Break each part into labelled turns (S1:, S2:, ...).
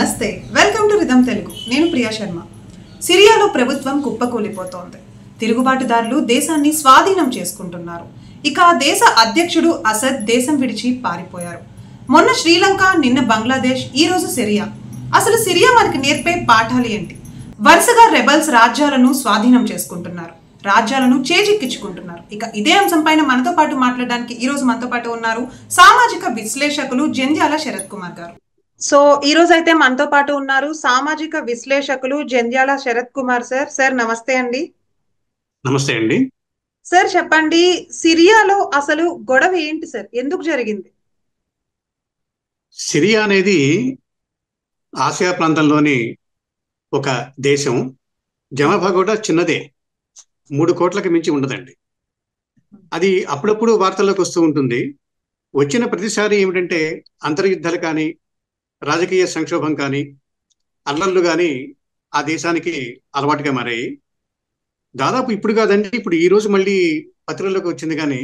S1: నమస్తే, welcome to rhythm Telugu. నేను ప్రియా శర్మ. సిరియాలో ప్రభుత్వం కుప్పకూలిపోతోంది. తిరుగుబాటుదారులు దేశాన్ని స్వాధీనం చేసుకుంటున్నారు. ఇక ఆ దేశ అధ్యక్షుడు అసద్ దేశం విడిచి పారిపోయారు. మొన్న శ్రీలంక, నిన్న బంగ్లాదేశ్, ఈ రోజు సిరియా. అసలు సిరియా మనకి నేర్పే పాఠాలు ఏంటి? వరుసగా రెబల్స్ రాజ్యాలను స్వాధీనం చేసుకుంటున్నారు, రాజ్యాలను చేజిక్కించుకుంటున్నారు. ఇక ఇదే అంశం పైన మనతో పాటు మాట్లాడడానికి ఈ రోజు మనతో పాటు ఉన్నారు సామాజిక విశ్లేషకులు జంధ్యాల శరత్ కుమార్ గారు. సో ఈ రోజు అయితే మనతో పాటు ఉన్నారు సామాజిక విశ్లేషకులు జంధ్యాల శరత్ కుమార్ సార్. సార్ నమస్తే అండి.
S2: నమస్తే అండి.
S1: సార్ చెప్పండి, సిరియాలో అసలు గొడవ ఏంటి సార్? ఎందుకు జరిగింది?
S2: సిరియా అనేది ఆసియా ప్రాంతంలోని ఒక దేశం. జనాభా కూడా చిన్నదే, 3 కోట్లకు మించి ఉండదండి. అది అప్పుడప్పుడు వార్తల్లోకి వస్తూ ఉంటుంది. వచ్చిన ప్రతిసారి ఏమిటంటే అంతర్యుద్ధాలు కానీ, రాజకీయ సంక్షోభం కానీ, అల్లర్లు కానీ ఆ దేశానికి అలవాటుగా మారాయి. దాదాపు ఇప్పుడు కాదండి, ఇప్పుడు ఈ రోజు మళ్ళీ పత్రికల్లోకి వచ్చింది. కానీ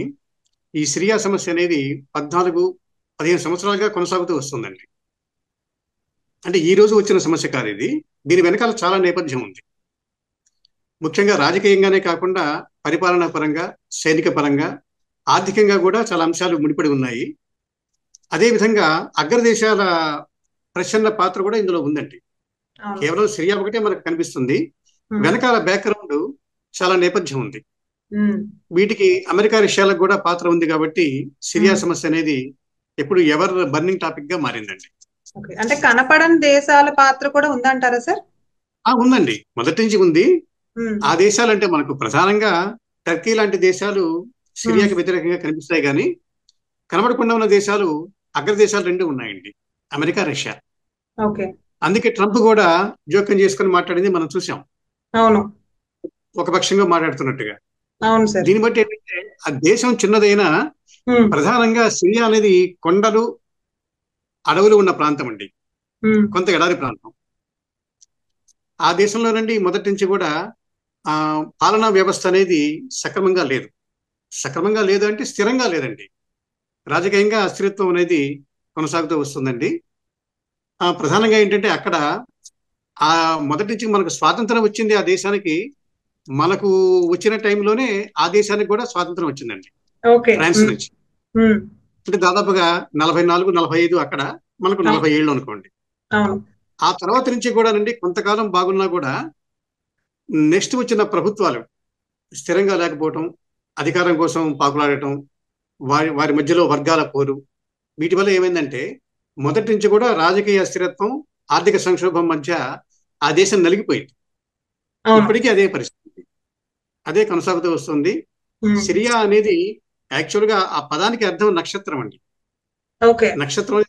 S2: ఈ సిరియా సమస్య అనేది 14-15 సంవత్సరాలుగా కొనసాగుతూ వస్తుందండి. అంటే ఈ రోజు వచ్చిన సమస్య కాదు ఇది. దీని వెనకాల చాలా నేపథ్యం ఉంది. ముఖ్యంగా రాజకీయంగానే కాకుండా పరిపాలనా పరంగా, సైనిక పరంగా, ఆర్థికంగా కూడా చాలా అంశాలు ముడిపడి ఉన్నాయి. అదేవిధంగా అగ్రదేశాల ప్రచ్ఛన్న పాత్ర కూడా ఇందులో ఉందండి. కేవలం సిరియా ఒకటే మనకు కనిపిస్తుంది, వెనకాల బ్యాక్గ్రౌండ్ చాలా నేపథ్యం ఉంది. వీటికి అమెరికా, రష్యాలకు కూడా పాత్ర ఉంది. కాబట్టి సిరియా సమస్య అనేది ఎప్పుడు ఎవర్ బర్నింగ్ టాపిక్ గా మారిందండి.
S1: అంటే కనపడని దేశాల పాత్ర కూడా ఉందంటారా సార్?
S2: ఉందండి, మొదటి నుంచి ఉంది. ఆ దేశాలంటే మనకు ప్రధానంగా టర్కీ లాంటి దేశాలు సిరియాకి వ్యతిరేకంగా కనిపిస్తాయి. కానీ కనబడకుండా ఉన్న దేశాలు, అగ్రదేశాలు 2 ఉన్నాయండి, అమెరికా, రష్యా. అందుకే ట్రంప్ కూడా జోక్యం చేసుకుని మాట్లాడింది మనం చూసాం.
S1: అవును,
S2: ఒక పక్షంగా మాట్లాడుతున్నట్టుగా.
S1: అవును సార్.
S2: దీన్ని బట్టి ఏంటంటే ఆ దేశం చిన్నదైనా ప్రధానంగా సిరియా అనేది కొండలు, అడవులు ఉన్న ప్రాంతం అండి, కొంత ఎడారి ప్రాంతం. ఆ దేశంలోనండి మొదటి నుంచి కూడా పాలనా వ్యవస్థ అనేది సక్రమంగా లేదు అంటే స్థిరంగా లేదండి. రాజకీయంగా అస్థిరత్వం అనేది కొనసాగుతూ వస్తుందండి. ప్రధానంగా ఏంటంటే అక్కడ ఆ మొదటి నుంచి మనకు స్వాతంత్రం వచ్చింది ఆ దేశానికి. మనకు వచ్చిన టైంలోనే ఆ దేశానికి కూడా స్వాతంత్రం వచ్చిందండి ఫ్రాన్స్ నుంచి. అంటే దాదాపుగా 44-45 అక్కడ, మనకు 47 అనుకోండి. ఆ తర్వాత నుంచి కూడా నుండి కొంతకాలం బాగున్నా కూడా నెక్స్ట్ వచ్చిన ప్రభుత్వాలు స్థిరంగా లేకపోవటం, అధికారం కోసం పాకులాడటం, వారి మధ్యలో వర్గాల పోరు, వీటి వల్ల ఏమైందంటే మొదటి నుంచి కూడా రాజకీయ అస్థిరత్వం, ఆర్థిక సంక్షోభం మధ్య ఆ దేశం నలిగిపోయింది. ఇప్పటికీ అదే పరిస్థితి, అదే కొనసాగుతూ వస్తుంది. సిరియా అనేది యాక్చువల్ గా ఆ పదానికి అర్థం నక్షత్రం అండి. నక్షత్రం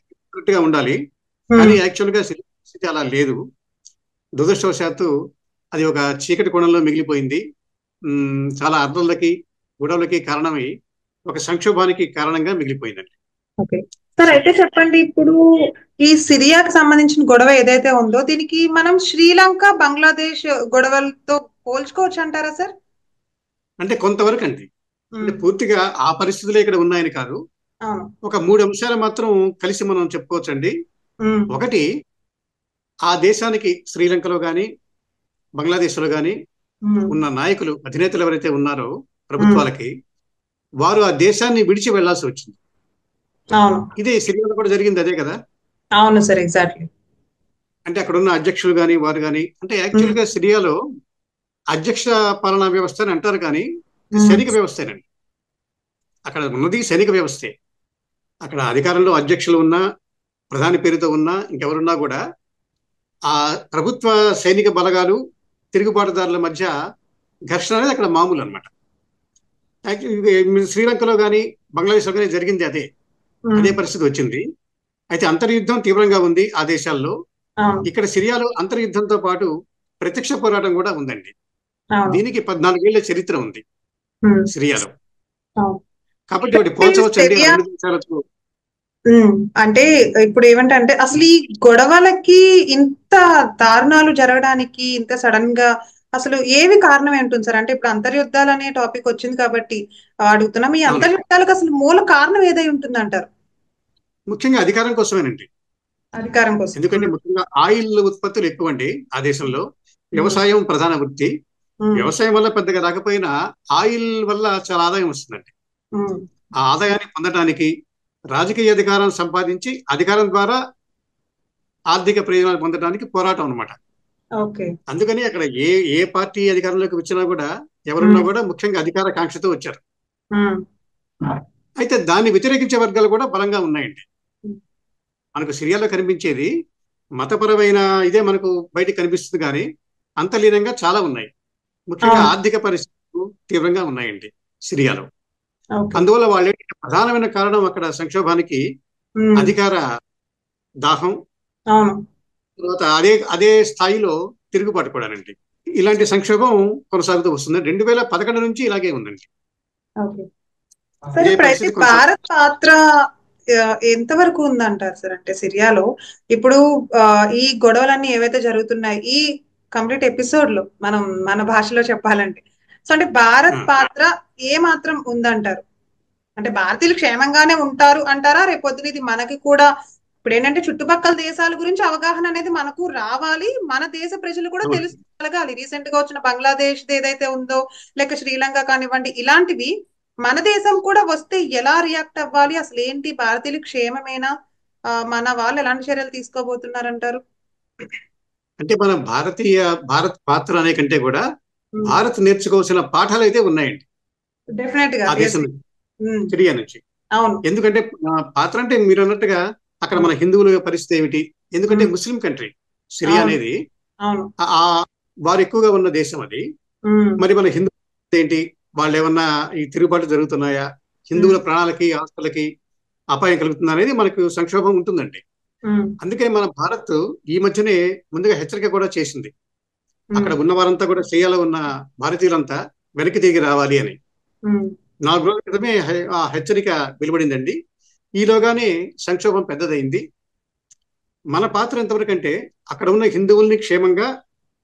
S2: గా ఉండాలి, కానీ యాక్చువల్ గా పరిస్థితి అలా లేదు. దురదృష్టవశాత్తు అది ఒక చీకటి కోణంలో మిగిలిపోయింది. చాలా అర్థాలకి, గొడవలకి కారణమై ఒక సంక్షోభానికి కారణంగా మిగిలిపోయిందండి.
S1: సార్ అయితే చెప్పండి, ఇప్పుడు ఈ సిరియాకి సంబంధించిన గొడవ ఏదైతే ఉందో దీనికి మనం శ్రీలంక, బంగ్లాదేశ్ గొడవలతో పోల్చుకోవచ్చు అంటారా సార్?
S2: అంటే కొంతవరకు అండి, అంటే పూర్తిగా ఆ పరిస్థితులే ఇక్కడ ఉన్నాయని కాదు. ఒక 3 అంశాలు మాత్రం కలిసి మనం చెప్పుకోవచ్చు అండి. ఒకటి, ఆ దేశానికి శ్రీలంకలో గాని, బంగ్లాదేశ్ లో గాని ఉన్న నాయకులు, అధినేతలు ఎవరైతే ఉన్నారో ప్రభుత్వాలకి, వారు ఆ దేశాన్ని విడిచి వెళ్లాల్సి వచ్చింది. ఇదే సిరియాలో కూడా జరిగింది, అదే కదా.
S1: అవును సార్, ఎగ్జాక్ట్లీ.
S2: అంటే అక్కడ ఉన్న అధ్యక్షులు గాని, వారు గాని, అంటే యాక్చువల్ గా సిరియాలో అధ్యక్ష పాలనా వ్యవస్థ అని అంటారు, కానీ సైనిక వ్యవస్థేనండి. అక్కడ ఉన్నది సైనిక వ్యవస్థే. అక్కడ అధికారంలో అధ్యక్షులు ఉన్నా, ప్రధాని పేరుతో ఉన్నా, ఇంకెవరున్నా కూడా ఆ ప్రభుత్వ సైనిక బలగాలు, తిరుగుబాటుదారుల మధ్య ఘర్షణ అనేది అక్కడ మామూలు అనమాట. శ్రీలంకలో కానీ, బంగ్లాదేశ్లో కానీ జరిగింది అదే పరిస్థితి వచ్చింది. అయితే అంతర్యుద్ధం తీవ్రంగా ఉంది ఆ దేశాల్లో. ఇక్కడ సిరియాలో అంతర్యుద్ధంతో పాటు ప్రత్యక్ష పోరాటం కూడా ఉందండి. దీనికి 14 ఏళ్ల చరిత్ర ఉంది సిరియాలో. కాబట్టి ఒకటి పోల్చవచ్చండి రెండు దేశాలతో.
S1: అంటే ఇప్పుడు ఏమంటే అసలు ఈ గొడవలకి ఇంత దారుణాలు జరగడానికి ఇంత సడన్ గా అసలు ఏవి కారణం ఏంటుంది సార్? అంటే ఇప్పుడు అంతర్యుద్ధాలు అనే టాపిక్ వచ్చింది కాబట్టి అడుగుతున్నాం, ఈ అంతర్యుద్ధాలకు అసలు మూల కారణం ఏదై ఉంటుంది అంటారు?
S2: ముఖ్యంగా అధికారం కోసమేనండి.
S1: అధికారం కోసం.
S2: ఎందుకంటే ముఖ్యంగా ఆయిల్ ఉత్పత్తులు ఎక్కువ అండి ఆ దేశంలో. వ్యవసాయం ప్రధాన వృత్తి. వ్యవసాయం వల్ల పెద్దగా రాకపోయినా ఆయిల్ వల్ల చాలా ఆదాయం వస్తుందండి. ఆ ఆదాయాన్ని పొందడానికి రాజకీయ అధికారం సంపాదించి అధికారం ద్వారా ఆర్థిక ప్రయోజనాలు పొందడానికి పోరాటం అనమాట. అందుకని అక్కడ ఏ ఏ పార్టీ అధికారంలోకి వచ్చినా కూడా ఎవరున్నా కూడా ముఖ్యంగా అధికార కాంక్షతో వచ్చారు. అయితే దాన్ని వ్యతిరేకించే వర్గాలు కూడా బలంగా ఉన్నాయండి. మనకు సిరియాలో కనిపించేది మతపరమైన ఇదే మనకు బయటికి కనిపిస్తుంది, కానీ అంతర్లీనంగా చాలా ఉన్నాయి. ముఖ్యంగా ఆర్థిక పరిస్థితులు తీవ్రంగా ఉన్నాయండి సిరియాలో. అందువల్ల వాళ్ళు ప్రధానమైన కారణం అక్కడ సంక్షోభానికి అధికార దాహం, తర్వాత అదే అదే స్థాయిలో తిరుగుబాటు కూడానండి. ఇలాంటి సంక్షోభం కొనసాగుతూ వస్తుంది. 2011 నుంచి ఇలాగే ఉందండి.
S1: భారత్ పాత్ర ఎంతవరకు ఉందంటారు సార్? అంటే సిరియాలో ఇప్పుడు ఈ గొడవలన్నీ ఏవైతే జరుగుతున్నాయి ఈ కంప్లీట్ ఎపిసోడ్ లో మనం మన భాషలో చెప్పాలంటే, సో అంటే భారత్ పాత్ర ఏ మాత్రం ఉందంటారు? అంటే భారతీయులు క్షేమంగానే ఉంటారు అంటారా? రేపొద్దున ఇది మనకి కూడా ఇప్పుడు ఏంటంటే చుట్టుపక్కల దేశాల గురించి అవగాహన అనేది మనకు రావాలి, మన దేశ ప్రజలు కూడా తెలుసుకోగలగాలి. రీసెంట్ గా వచ్చిన బంగ్లాదేశ్ ఏదైతే ఉందో, లేక శ్రీలంక కానివ్వండి, ఇలాంటివి మన దేశం కూడా వస్తే ఎలా రియాక్ట్ అవ్వాలి, అసలు ఏంటి, భారతీయులు క్షేమమేనా, మన వాళ్ళు ఎలాంటి చర్యలు తీసుకోబోతున్నారంటారు?
S2: అంటే మన భారత్ పాత్ర అనే కంటే కూడా భారత్ నేర్చుకోవాల్సిన పాఠాలు అయితే ఉన్నాయండి
S1: డెఫినెట్ గా
S2: ఆ దేశం సిరియా నుంచి. ఎందుకంటే పాత్ర అంటే మీరు అన్నట్టుగా అక్కడ మన హిందువుల పరిస్థితి ఏమిటి, ఎందుకంటే ముస్లిం కంట్రీ సిరియా అనేది, వారు ఎక్కువగా ఉన్న దేశం అది. మరి మన హిందూ ఏంటి, వాళ్ళు ఏమన్నా ఈ తిరుగుబాటు జరుగుతున్నాయా, హిందువుల ప్రాణాలకి ఆస్తులకి అపాయం కలుగుతుందా అనేది మనకు సంక్షోభం ఉంటుందండి. అందుకే మన భారత్ ఈ మధ్యనే ముందుగా హెచ్చరిక కూడా చేసింది. అక్కడ ఉన్న వారంతా కూడా సిరియాలో ఉన్న భారతీయులంతా వెనక్కి తిరిగి రావాలి అని 4 రోజుల క్రితమే ఆ హెచ్చరిక వెలువడిందండి. ఈలోగానే సంక్షోభం పెద్దదైంది. మన పాత్ర ఎంతవరకు అంటే అక్కడ ఉన్న హిందువుల్ని క్షేమంగా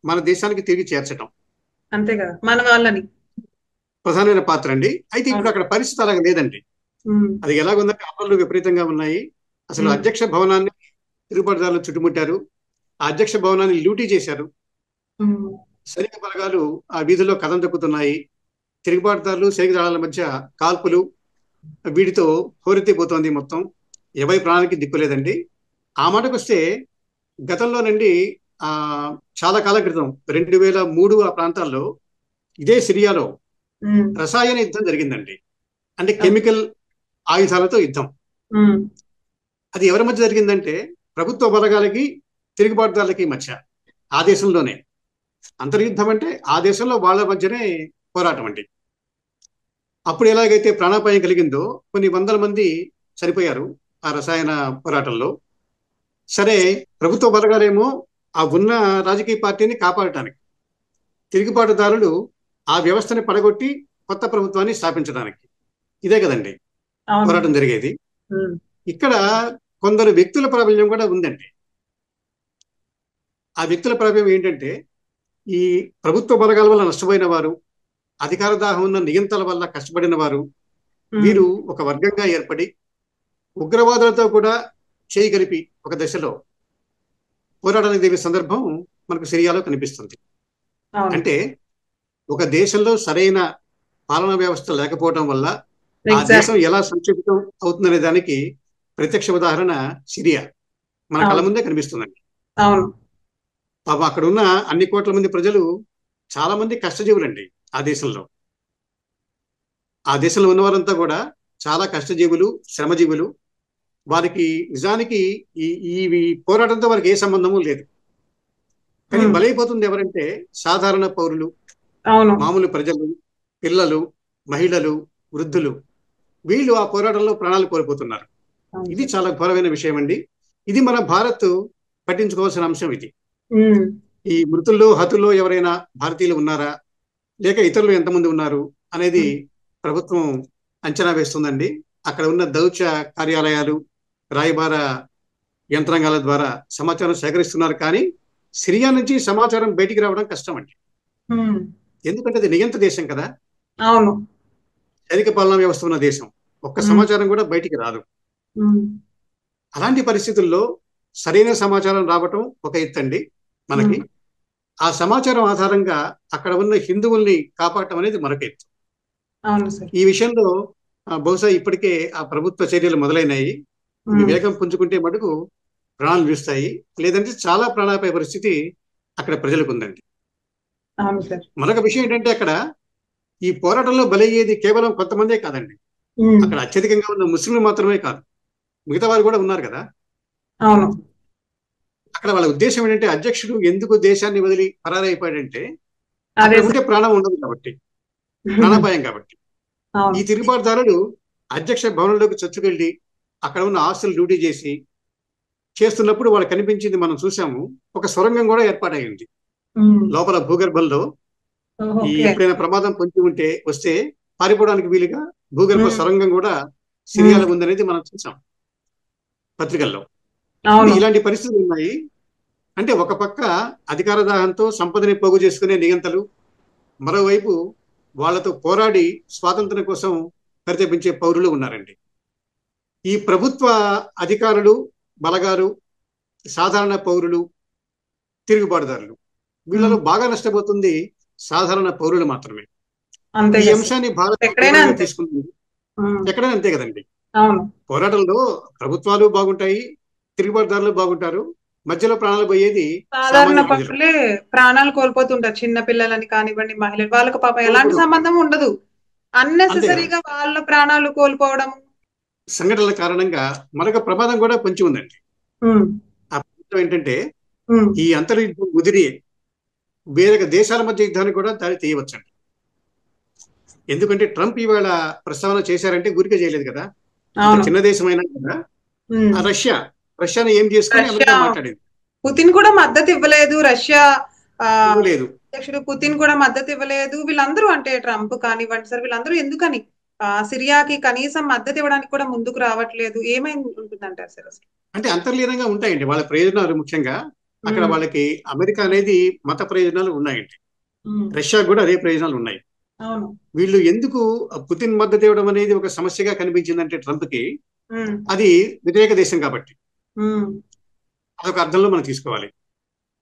S2: మన దేశానికి తిరిగి చేర్చడం,
S1: అంతే కదా, మన వాళ్ళని
S2: ప్రధానమైన పాత్ర అండి. అయితే ఇప్పుడు అక్కడ పరిస్థితి అలాగ లేదండి. అది ఎలాగుందంటే ఆపదలు విపరీతంగా ఉన్నాయి. అసలు అధ్యక్ష భవనాన్ని తిరుగుబాటుదారులు చుట్టుముట్టారు. ఆ అధ్యక్ష భవనాన్ని లూటీ చేశారు. సైనిక బలగాలు ఆ వీధుల్లో కథం తొక్కుతున్నాయి. తిరుగుబాటుదారులు సైనిక దళాల మధ్య కాల్పులు, వీటితో హోరెత్తిపోతోంది మొత్తం. ఎవరి ప్రాణానికి దిక్కులేదండి. ఆ మాటకు వస్తే గతంలోనండి చాలా కాలం క్రితం 2003 ఆ ప్రాంతాల్లో ఇదే సిరియాలో రసాయన యుద్ధం జరిగిందండి. అంటే కెమికల్ ఆయుధాలతో యుద్ధం. అది ఎవరి మధ్య జరిగిందంటే ప్రభుత్వ బలగాలకి తిరుగుబాటుదారులకి మధ్య, ఆ దేశంలోనే. అంతర్యుద్ధం అంటే ఆ దేశంలో వాళ్ళ మధ్యనే పోరాటం అండి. అప్పుడు ఎలాగైతే ప్రాణాపాయం కలిగిందో కొన్ని వందల మంది చనిపోయారు ఆ రసాయన పోరాటంలో. సరే, ప్రభుత్వ బలగాలేమో ఆ ఉన్న రాజకీయ పార్టీని కాపాడటానికి, తిరుగుబాటుదారులు ఆ వ్యవస్థని పడగొట్టి కొత్త ప్రభుత్వాన్ని స్థాపించడానికి, ఇదే కదండి పోరాటం జరిగేది. ఇక్కడ కొందరు వ్యక్తుల ప్రాబల్యం కూడా ఉందండి. ఆ వ్యక్తుల ప్రాబల్యం ఏంటంటే ఈ ప్రభుత్వ బలగాల వల్ల నష్టపోయిన వారు, అధికార దాహం ఉన్న నియంతల వల్ల కష్టపడిన వారు, వీరు ఒక వర్గంగా ఏర్పడి ఉగ్రవాదులతో కూడా చేయగలిపి ఒక దశలో పోరాటానికి దిగే సందర్భం మనకు సిరియాలో కనిపిస్తుంది. అంటే ఒక దేశంలో సరైన పాలనా వ్యవస్థ లేకపోవడం వల్ల ఆ దేశం ఎలా సంక్షిప్తం అవుతుందనే దానికి ప్రత్యక్ష ఉదాహరణ సిరియా మన కళ్ళ ముందే కనిపిస్తుందండి. పాపం అక్కడ ఉన్న అన్ని కోట్ల మంది ప్రజలు చాలా మంది కష్టజీవులండి. ఆ దేశంలో ఉన్నవారంతా కూడా చాలా కష్టజీవులు, శ్రమజీవులు. వారికి నిజానికి ఈ పోరాటంతో వారికి ఏ సంబంధము లేదు. కానీ బలైపోతుంది ఎవరంటే సాధారణ పౌరులు, మామూలు ప్రజలు, పిల్లలు, మహిళలు, వృద్ధులు. వీళ్ళు ఆ పోరాటంలో ప్రాణాలు కోల్పోతున్నారు. ఇది చాలా ఘోరమైన విషయం అండి. ఇది మన భారత్ పట్టించుకోవాల్సిన అంశం. ఇది ఈ మృతుల్లో హతుల్లో ఎవరైనా భారతీయులు ఉన్నారా, లేక ఇతరులు ఎంతమంది ఉన్నారు అనేది ప్రభుత్వం అంచనా వేస్తుందండి. అక్కడ ఉన్న దౌత్య కార్యాలయాలు, రాయబార యంత్రాంగాల ద్వారా సమాచారం సేకరిస్తున్నారు. కానీ సిరియా నుంచి సమాచారం బయటికి రావడం కష్టం అండి. ఎందుకంటే అది నియంత్ర దేశం కదా, సైనిక పాలనా వ్యవస్థ ఉన్న దేశం. ఒక్క సమాచారం కూడా బయటికి రాదు. అలాంటి పరిస్థితుల్లో సరైన సమాచారం రావటం ఒక ఎత్తండి మనకి. ఆ సమాచారం ఆధారంగా అక్కడ ఉన్న హిందువుల్ని కాపాడటం అనేది మరొక ఎత్తు. ఈ విషయంలో బహుశా ఇప్పటికే ఆ ప్రభుత్వ చర్యలు మొదలైనాయి. ఇవి వేగం పుంజుకుంటే మటుకు ప్రాణాలు నిలుస్తాయి, లేదంటే చాలా ప్రాణాపాయ పరిస్థితి అక్కడ ప్రజలకు ఉందండి. మరొక విషయం ఏంటంటే అక్కడ ఈ పోరాటంలో బలయ్యేది కేవలం కొంతమందే కాదండి. అక్కడ అత్యధికంగా ఉన్న ముస్లింలు మాత్రమే కాదు, మిగతా వారు కూడా ఉన్నారు కదా. అక్కడ వాళ్ళ ఉద్దేశం ఏంటంటే అధ్యక్షుడు ఎందుకు దేశాన్ని వదిలి పరారైపోయాడంటే అక్కడ ఉంటే ప్రాణం ఉండదు కాబట్టి, ప్రాణాపాయం కాబట్టి. ఈ తిరుగుబాటుదారులు అధ్యక్ష భవనంలోకి చొచ్చుకెళ్ళి అక్కడ ఉన్న ఆస్తులు డ్యూటీ చేస్తున్నప్పుడు వాళ్ళకి కనిపించింది, మనం చూసాము, ఒక సొరంగం కూడా ఏర్పాటైంది లోపల భూగర్భంలో. ఈ ఎప్పుడైనా ప్రమాదం పొంచి వస్తే పారిపోవడానికి వీలుగా భూగర్భ సొరంగం కూడా సిరియాలో ఉందనేది మనం చూసాం పత్రికల్లో. ఇలాంటి పరిస్థితులు ఉన్నాయి. అంటే ఒక పక్క అధికార దాహంతో సంపదని పోగు చేసుకునే నియంతలు, మరోవైపు వాళ్లతో పోరాడి స్వాతంత్రం కోసం పరితపించే పౌరులు ఉన్నారండి. ఈ ప్రభుత్వ అధికారులు, బలగాలు, సాధారణ పౌరులు, తిరుగుబాటుదారులు, వీళ్ళలో బాగా నష్టపోతుంది సాధారణ పౌరులు మాత్రమే. ఈ అంశాన్ని భారత్ తీసుకుంటుంది. ఎక్కడైనా అంతే కదండి. పోరాటంలో ప్రభుత్వాలు బాగుంటాయి, తిరుగుబాటుదారులు బాగుంటారు, మధ్యలో ప్రాణాలు పోయేది
S1: సాధారణ పౌరులే ప్రాణాలు కోల్పోతుంటారు. చిన్న పిల్లలని కానివ్వండి, మహిళలు, వాళ్ళకి పాపం ఎలాంటి సంబంధం ఉండదు, అన్నెసెసరీగా వాళ్ళ ప్రాణాలు కోల్పోవడం
S2: సంఘటనల కారణంగా మరొక ప్రమాదం కూడా పొంచి ఉందండి. ఆ ప్రమాదం ఏంటంటే ఈ అంతర్యుద్ధం ముదిరి వేరే దేశాల మధ్య యుద్ధానికి కూడా దారి తీయవచ్చండి. ఎందుకంటే ట్రంప్ ఇవాళ ప్రస్తావన చేశారంటే ఊరికే చేయలేదు కదా. చిన్న దేశమైనా కదా, రష్యాని ఏం చేసుకుని అమెరికా మాట్లాడింది.
S1: పుతిన్ కూడా మద్దతు ఇవ్వలేదు, రష్యా
S2: లేదు
S1: అధ్యక్షుడు పుతిన్ కూడా మద్దతు ఇవ్వలేదు. వీళ్ళందరూ అంటే ట్రంప్ కానివ్వండి సార్, వీళ్ళందరూ ఎందుకని సిరియాకి కనీసం మద్దతు ఇవ్వడానికి కూడా ముందుకు రావట్లేదు? ఏమైంది ఉంటుందంటారు సార్ అసలు?
S2: అంటే అంతర్లీనంగా ఉంటాయండి వాళ్ళ ప్రయోజనాలు. ముఖ్యంగా అక్కడ వాళ్ళకి అమెరికా అనేది మత ప్రయోజనాలు ఉన్నాయండి, రష్యా కూడా అదే ప్రయోజనాలు ఉన్నాయి. వీళ్ళు ఎందుకు పుతిన్ మద్దతు ఇవ్వడం అనేది ఒక సమస్యగా కనిపించిందంటే ట్రంప్ కి, అది వ్యతిరేక దేశం కాబట్టి. అదొక అర్థంలో మనం తీసుకోవాలి.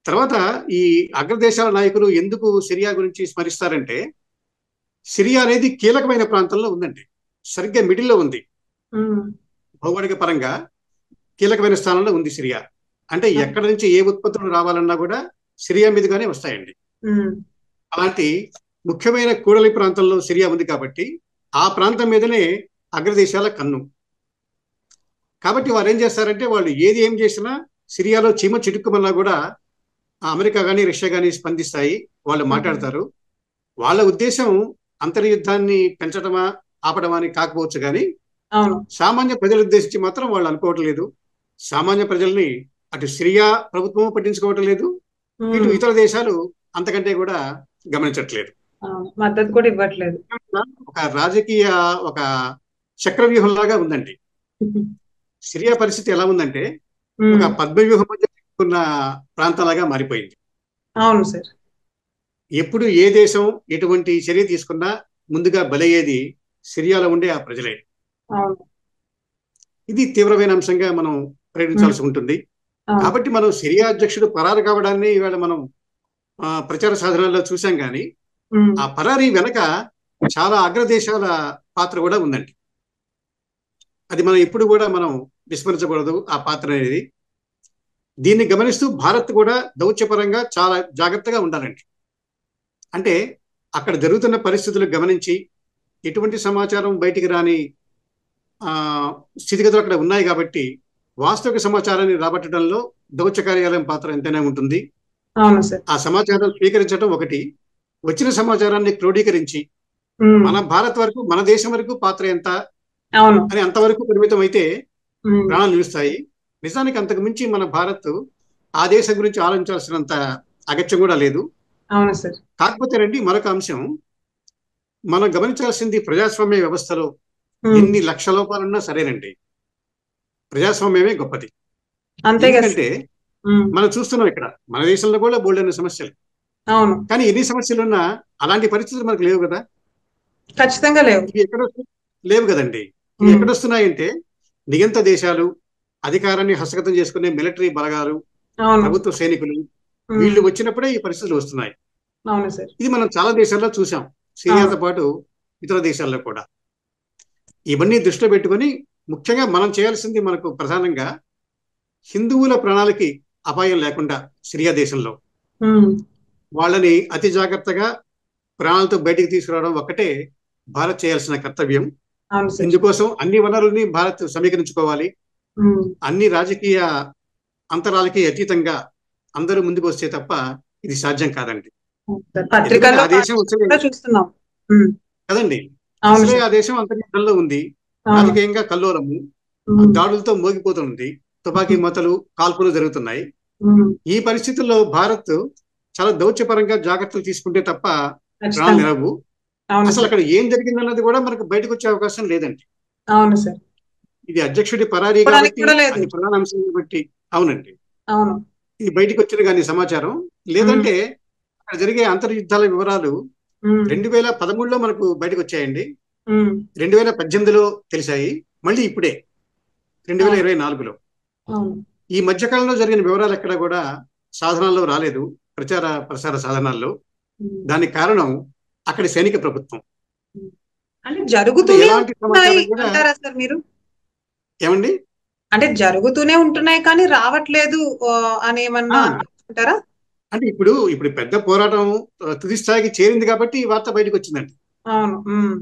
S2: తర్వాత ఈ అగ్రదేశాల నాయకులు ఎందుకు సిరియా గురించి స్మరిస్తారంటే, సిరియా అనేది కీలకమైన ప్రాంతంలో ఉందండి, సరిగ్గా మిడిల్లో ఉంది, భౌగోళిక పరంగా కీలకమైన స్థానంలో ఉంది సిరియా. అంటే ఎక్కడి నుంచి ఏ ఉత్పత్తులు రావాలన్నా కూడా సిరియా మీదుగానే వస్తాయండి. అలాంటి ముఖ్యమైన కూడలి ప్రాంతంలో సిరియా ఉంది కాబట్టి ఆ ప్రాంతం మీదనే అగ్రదేశాల కన్ను. కాబట్టి వారు ఏం చేస్తారంటే, వాళ్ళు ఏం చేసినా సిరియాలో చీమ చిటుక్కుమన్నా కూడా అమెరికా కానీ రష్యా కానీ స్పందిస్తాయి, వాళ్ళు మాట్లాడతారు. వాళ్ళ ఉద్దేశం అంతర్యుద్ధాన్ని పెంచడమా ఆపడమా అని కాకపోవచ్చు, కానీ సామాన్య ప్రజలు ఉద్దేశించి మాత్రం వాళ్ళు అనుకోవటం లేదు. సామాన్య ప్రజల్ని అటు సిరియా ప్రభుత్వం పట్టించుకోవటం లేదు, ఇటు ఇతర దేశాలు అంతకంటే కూడా గమనించట్లేదు,
S1: మద్దతు కూడా ఇవ్వట్లేదు.
S2: ఒక రాజకీయ ఒక చక్రవ్యూహంలాగా ఉందండి. సిరియా పరిస్థితి ఎలా ఉందంటే ఒక పద్మవ్యూహం మధ్య ఉన్న ప్రాంతాలాగా మారిపోయింది.
S1: అవును సార్.
S2: ఎప్పుడు ఏ దేశం ఎటువంటి చర్య తీసుకున్నా ముందుగా బలయ్యేది సిరియాలో ఉండే ఆ ప్రజలే. ఇది తీవ్రమైన అంశంగా మనం ప్రకటించాల్సి ఉంటుంది. కాబట్టి మనం సిరియా అధ్యక్షుడు పరారు కావడాన్ని ఇవాళ మనం ప్రచార సాధనాల్లో చూసాం, కానీ ఆ పరారీ వెనక చాలా అగ్రదేశాల పాత్ర కూడా ఉందండి. అది మనం ఎప్పుడు కూడా మనం విస్మరించకూడదు ఆ పాత్ర అనేది. దీన్ని గమనిస్తూ భారత్ కూడా దౌత్యపరంగా చాలా జాగ్రత్తగా ఉండాలండి. అంటే అక్కడ జరుగుతున్న పరిస్థితులు గమనించి ఎటువంటి సమాచారం బయటికి రాని స్థితిగతులు అక్కడ ఉన్నాయి కాబట్టి వాస్తవిక సమాచారాన్ని రాబట్టడంలో దౌత్య కార్యాలయం పాత్ర ఎంతైనా ఉంటుంది. ఆ సమాచారం స్వీకరించడం ఒకటి, వచ్చిన సమాచారాన్ని క్రోడీకరించి మన భారత్ వరకు, మన దేశం వరకు పాత్ర ఎంత అని అంతవరకు పరిమితం అయితే ప్రాణాలు నిలుస్తాయి. నిజానికి అంతకు మించి మన భారత్ ఆ దేశం గురించి ఆలోచించాల్సినంత అగత్యం కూడా లేదు. కాకపోతే రండి మరొక అంశం మనం గమనించాల్సింది, ప్రజాస్వామ్య వ్యవస్థలో ఎన్ని లక్ష లోపాలున్నా సరేనండి, ప్రజాస్వామ్యమే గొప్పది. ఎందుకంటే మనం చూస్తున్నాం ఇక్కడ మన దేశంలో కూడా బోల్డెన్ని సమస్యలు, కానీ ఎన్ని సమస్యలున్నా అలాంటి పరిస్థితులు మనకు లేవు కదా.
S1: ఖచ్చితంగా లేవు.
S2: ఇవి ఎక్కడ లేవు కదండి. ఇవి ఎక్కడొస్తున్నాయంటే నియంత దేశాలు, అధికారాన్ని హస్తగతం చేసుకునే మిలిటరీ బలగాలు,
S1: అవును.
S2: ప్రభుత్వ సైనికులు
S1: ఉమ్,
S2: వీళ్ళు వచ్చినప్పుడే ఈ పరిస్థితులు వస్తున్నాయి.
S1: అవును సార్.
S2: ఇది మనం చాలా దేశాల్లో చూసాం, సిరియాతో పాటు ఇతర దేశాల్లో కూడా. ఇవన్నీ దృష్టిలో పెట్టుకొని ముఖ్యంగా మనం చేయాల్సింది మనకు ప్రధానంగా హిందువుల ప్రాణాలకి అపాయం లేకుండా సిరియా దేశంలో
S1: ఉమ్,
S2: వాళ్ళని అతి జాగ్రత్తగా ప్రాణాలతో బయటికి తీసుకురావడం ఒక్కటే భారత్ చేయాల్సిన కర్తవ్యం.
S1: అవును సార్.
S2: ఇందుకోసం అన్ని వనరుల్ని భారత్ సమీకరించుకోవాలి.
S1: ఉమ్,
S2: అన్ని రాజకీయ అంతరాలకి అతీతంగా అందరూ ముందుకు వస్తే తప్ప ఇది సాధ్యం కాదండి.
S1: సార్,
S2: ఎందుకంటే
S1: పత్రికల్లో
S2: ఆ దేశం అసలే
S1: కూడా చూస్తున్నాం. ఉమ్,
S2: కదండి,
S1: అవును
S2: అసలే
S1: సార్.
S2: ఆ దేశం అంతర్యుద్ధంలో ఉంది,
S1: అవును.
S2: రాజకీయంగా కల్లోలము,
S1: ఉమ్,
S2: దాడులతో మోగిపోతుంది, తుపాకీ మూతలు, కాల్పులు జరుగుతున్నాయి.
S1: ఉమ్,
S2: ఈ పరిస్థితుల్లో భారత్ చాలా దౌత్యపరంగా జాగ్రత్తలు తీసుకుంటే తప్ప ప్రాణాలు
S1: ఖచ్చితంగా.
S2: నిలవు.
S1: అవును
S2: అసలు
S1: సార్.
S2: అక్కడ ఏం జరిగిందన్నది కూడా మనకు బయటకు వచ్చే అవకాశం లేదండి.
S1: అవును సార్.
S2: ఇది అధ్యక్షుడి పరారీ
S1: చెప్పడానికి
S2: కాబట్టి
S1: కూడా లేదు.
S2: అది ప్రధాన అంశం కాబట్టి. అవునండి,
S1: అవును.
S2: ఇది బయటకు వచ్చిన కానీ సమాచారం లేదంటే అక్కడ జరిగే అంతర్యుద్ధాల వివరాలు
S1: ఉమ్,
S2: 2013లో మనకు బయటకు వచ్చాయండి,
S1: ఉమ్,
S2: 2018లో తెలిసాయి, మళ్ళీ ఇప్పుడే
S1: అవును.
S2: 2024లో.
S1: అవును.
S2: ఈ మధ్యకాలంలో జరిగిన వివరాలు ఎక్కడ కూడా సాధనాల్లో రాలేదు, ప్రచార ప్రసార సాధనాల్లో.
S1: ఉమ్,
S2: దానికి కారణం అక్కడి సైనిక ప్రభుత్వం.
S1: ఉమ్. అంటే
S2: అంటే
S1: జరుగుతూనే
S2: ఎలాంటి
S1: ఉంటున్నాయి
S2: సమాచారం కూడా
S1: అంటారా సార్ మీరు?
S2: ఏమండి.
S1: అంటే జరుగుతూనే ఉంటున్నాయి కానీ రావట్లేదు అని
S2: ఆ,
S1: ఏమన్నా అంటారా?
S2: అంటే ఇప్పుడు ఇప్పుడు పెద్ద పోరాటం తుది స్థాయికి చేరింది కాబట్టి ఈ వార్త బయటకు వచ్చిందండి.
S1: అవును. ఉమ్,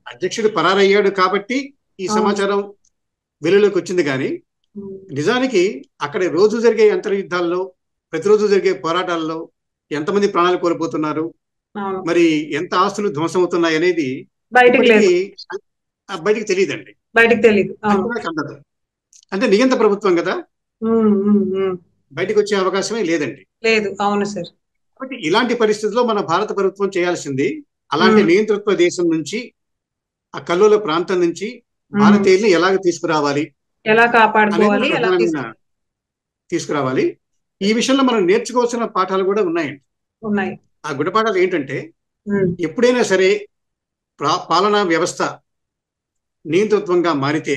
S2: అధ్యక్షుడు పరారయ్యాడు కాబట్టి ఈ
S1: అవును.
S2: సమాచారం వెలుగులోకి వచ్చింది. కానీ
S1: ఉమ్,
S2: నిజానికి అక్కడ రోజు జరిగే అంతర్యుద్ధాల్లో, ప్రతిరోజు జరిగే పోరాటాల్లో ఎంతమంది ప్రాణాలు కోల్పోతున్నారు,
S1: అవును.
S2: మరి ఎంత ఆస్తులు ధ్వంసమవుతున్నాయి అనేది
S1: బయటికి
S2: ఇప్పటికీ
S1: లేదు.
S2: బయటికి తెలియదండి,
S1: బయటికి తెలీదు. అవును.
S2: అంచనాకి అందదు. అంటే నియంత ప్రభుత్వం కదా,
S1: ఉమ్, ఉమ్, ఉమ్.
S2: బయటకు వచ్చే అవకాశమే లేదండి.
S1: లేదు. అవును సార్.
S2: కాబట్టి ఇలాంటి పరిస్థితుల్లో మన భారత ప్రభుత్వం చేయాల్సింది అలాంటి
S1: ఉమ్,
S2: నియంతృత్వ దేశం నుంచి, ఆ కల్లోల ప్రాంతం నుంచి
S1: ఉమ్.
S2: భారతీయుల్ని ఎలాగ తీసుకురావాలి
S1: ఎలా
S2: అనేది
S1: కాపాడుకోవాలి,
S2: మన
S1: ఎలా
S2: ప్రధానమైన తీసుకురావాలి. ఈ విషయంలో మనం నేర్చుకోవాల్సిన పాఠాలు కూడా ఉన్నాయండి.
S1: ఉన్నాయి.
S2: ఆ గుణపాఠాలు ఏంటంటే,
S1: ఉమ్,
S2: ఎప్పుడైనా సరే పాలనా వ్యవస్థ నియంతృత్వంగా మారితే,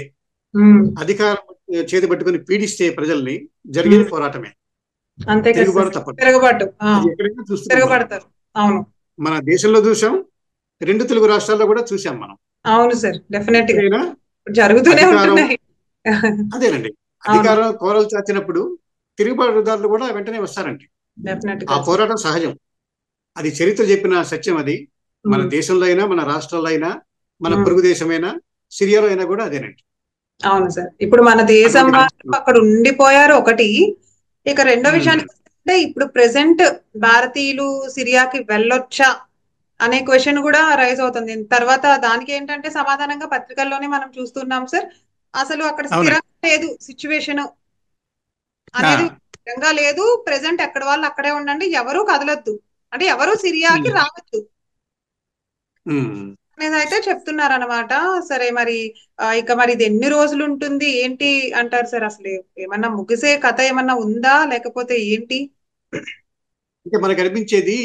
S1: ఉమ్.
S2: అధికారం చేతి పట్టుకుని పీడిస్తే ప్రజల్ని, జరిగేది
S1: ఉమ్.
S2: పోరాటమే,
S1: అంతే కదా
S2: తిరుగుబాటు
S1: సార్.
S2: తప్పదు.
S1: తిరగబాటు.
S2: అది ఎక్కడైనా చూస్తున్నాం మనం.
S1: తిరగబడతారు. అవును.
S2: మన దేశంలో చూసాం, 2 తెలుగు రాష్ట్రాల్లో కూడా చూసాం మనం.
S1: అవును సార్. డెఫినెట్ గా
S2: ఎప్పుడైనా
S1: జరుగుతూనే
S2: అధికారం,
S1: ఉంటున్నాయి.
S2: అదేనండి,
S1: అవును.
S2: అధికారం కోరలు చాచినప్పుడు తిరుగుబాటుదారులు కూడా వెంటనే వస్తారండి.
S1: డెఫినెట్
S2: ఆ
S1: గా సార్.
S2: పోరాటం సహజం, అది చరిత్ర చెప్పిన సత్యం. అది మన
S1: ఉమ్,
S2: దేశంలో అయినా, మన రాష్ట్రాల్లో అయినా, మన
S1: ఉమ్.
S2: పొరుగు దేశమైనా, సిరియాలో అయినా కూడా అదేనండి.
S1: అవును సార్. ఇప్పుడు మన దేశం
S2: అటువంటి
S1: వాళ్ళు
S2: పరిస్థితులు.
S1: అక్కడ ఉండిపోయారు ఒకటి. ఇక రెండో
S2: ఉమ్,
S1: విషయానికి వస్తే ఇప్పుడు ప్రెసెంట్ భారతీయులు సిరియాకి వెళ్ళొచ్చా అనే క్వశ్చన్ కూడా రైజ్ అవుతుంది. తర్వాత దానికి ఏంటంటే సమాధానంగా పత్రికల్లోనే మనం చూస్తున్నాం సార్. అసలు అక్కడ
S2: అవునండి.
S1: స్థిరంగా లేదు సిచ్యువేషన్
S2: ఆ,
S1: అనేది, స్థిరంగా లేదు. ప్రెసెంట్ ఎక్కడ వాళ్ళు అక్కడే ఉండండి, ఎవరూ కదలొద్దు, అంటే ఎవరు సిరియాకి
S2: ఉమ్,
S1: రావద్దు
S2: ఉమ్.
S1: అనేది అయితే చెప్తున్నారనమాట. సరే మరి ఇక మరి ఇది ఎన్ని రోజులు ఉంటుంది ఏంటి అంటారు సార్? అసలు ఏమన్నా ముగిసే కథ ఏమన్నా ఉందా లేకపోతే ఏంటి?
S2: అంటే మనకు అనిపించేది,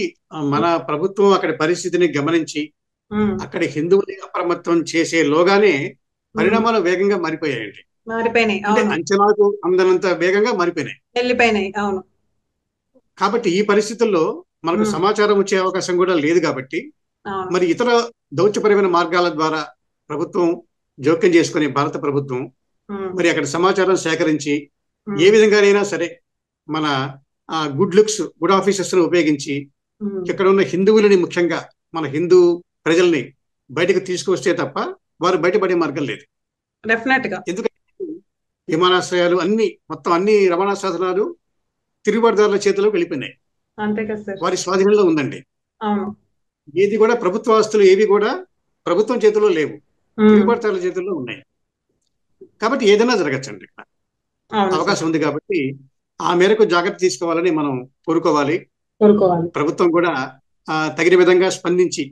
S2: మన ప్రభుత్వం అక్కడి పరిస్థితిని గమనించి
S1: ఉమ్,
S2: అక్కడి హిందువుల్ని అప్రమత్తం చేసే లోగానే
S1: ఉమ్.
S2: పరిణామాలు వేగంగా మారిపోయాయండి.
S1: మారిపోయినాయి.
S2: అంటే
S1: అవును.
S2: అంచనాకు అందనంత వేగంగా మారిపోయినాయి.
S1: వెళ్ళిపోయినాయి. అవును.
S2: కాబట్టి ఈ పరిస్థితుల్లో మనకు
S1: ఉమ్,
S2: సమాచారం వచ్చే అవకాశం కూడా లేదు. కాబట్టి
S1: అవును.
S2: మరి ఇతర దౌత్యపరమైన మార్గాల ద్వారా ప్రభుత్వం జోక్యం చేసుకునే భారత ప్రభుత్వం
S1: ఉమ్,
S2: మరి అక్కడ సమాచారం సేకరించి
S1: ఉమ్,
S2: ఏ విధంగానైనా సరే మన గుడ్ లుక్స్, గుడ్ ఆఫీసర్స్ ఉపయోగించి
S1: ఉమ్.
S2: ఇక్కడ ఉన్న హిందువులని, ముఖ్యంగా మన హిందూ ప్రజల్ని బయటకు తీసుకువస్తే తప్ప వారు బయటపడే మార్గం లేదు.
S1: డెఫినెట్ గా.
S2: ఎందుకంటే విమానాశ్రయాలు అన్ని, మొత్తం అన్ని రవాణా సాధనాలు తిరుగుబాటుదారుల చేతిలోకి వెళ్ళిపోయినాయి,
S1: అంతే కదా సార్.
S2: వారి స్వాధీనంలో ఉందండి.
S1: అవును.
S2: ఏది కూడా ప్రభుత్వ ఆస్తులు ఏవి కూడా ప్రభుత్వం చేతిలో లేవు,
S1: ఉమ్,
S2: తిరుగుబాటుదారుల చేతుల్లో ఉన్నాయి. కాబట్టి ఏదైనా జరగచ్చండి, ఇక్కడ
S1: అవును సార్.
S2: అవకాశం ఉంది. కాబట్టి ఆ మేరకు జాగ్రత్త తీసుకోవాలని మనం కోరుకోవాలి.
S1: కోరుకోవాలి.
S2: ప్రభుత్వం కూడా తగిన విధంగా స్పందించి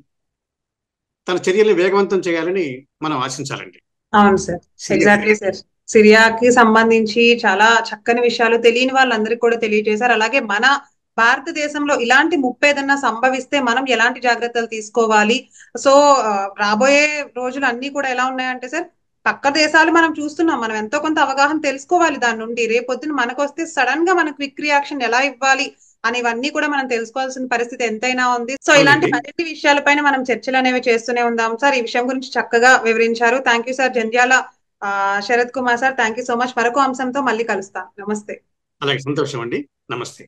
S2: తన చర్యల్ని వేగవంతం చేయాలని మనం ఆశించాలండి.
S1: అవును సార్.
S2: Syria
S1: exactly sir. సిరియాకి సంబంధించి చాలా చక్కని విషయాలు తెలియని వాళ్ళందరికీ కూడా తెలియజేశారు. అలాగే మన భారతదేశంలో ఇలాంటి ముప్పు ఏదన్నా సంభవిస్తే మనం ఎలాంటి జాగ్రత్తలు తీసుకోవాలి. సో రాబోయే రోజులు అన్ని కూడా ఎలా ఉన్నాయంటే సార్, పక్క దేశాలు మనం చూస్తున్నాం, మనం ఎంతో కొంత అవగాహన తెలుసుకోవాలి దాని నుండి. రేపొద్దున మనకు వస్తే సడన్ గా మనం క్విక్ రియాక్షన్ ఎలా ఇవ్వాలి అనేవన్నీ కూడా మనం తెలుసుకోవాల్సిన పరిస్థితి ఎంతైనా ఉంది. సో ఇలాంటి మరిన్ని విషయాలపైన మనం చర్చలు అనేవి చేస్తూనే ఉందాం సార్. ఈ విషయం గురించి చక్కగా వివరించారు. Thank you sir. Jandhyala Sharath Kumar sir, thank you so much. మరొక అంశంతో మళ్ళీ కలుస్తాం. నమస్తే.
S2: అలాగే, సంతోషం అండి. నమస్తే.